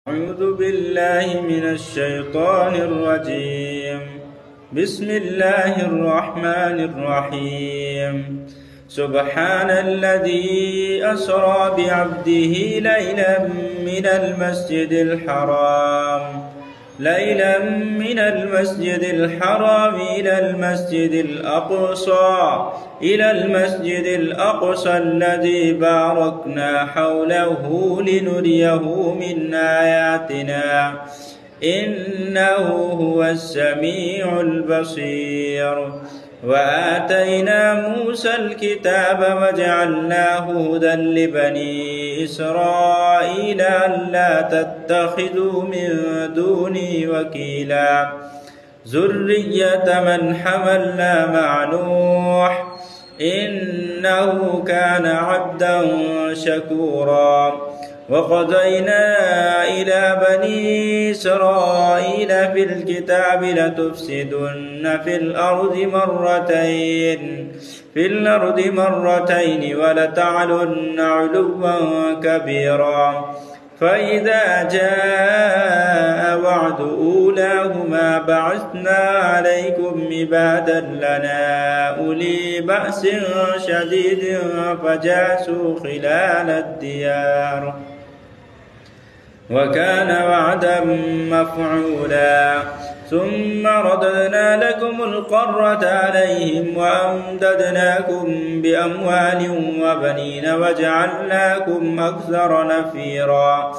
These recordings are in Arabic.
أعوذ بالله من الشيطان الرجيم. بسم الله الرحمن الرحيم. سبحان الذي أسرى بعبده ليلا من المسجد الحرام إلى المسجد الأقصى الذي باركنا حوله لنريه من آياتنا إنه هو السميع البصير. وآتينا موسى الكتاب وجعلناه هدى لبني إسرائيل ألا تتخذوا من دوني وكيلا ذرية من حملنا مع نوح إنه كان عبدا شكورا. وقضينا إلى بني إسرائيل في الكتاب لتفسدن في الأرض مرتين ولتعلن علوا كبيرا. فإذا جاء وعد أولاهما بعثنا عليكم عبادا لنا أولي بأس شديد فجاسوا خلال الديار وكان وعدا مفعولا. ثم رددنا لكم القرة عليهم وأمددناكم بأموال وبنين وجعلناكم أكثر نفيرا.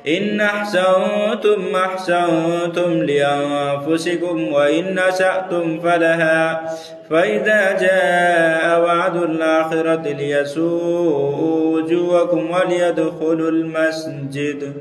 إن أحسنتم أحسنتم لأنفسكم وإن أسأتم فلها. فإذا جاء وعد الآخرة ليسوءوا وجوهكم وليدخلوا المسجد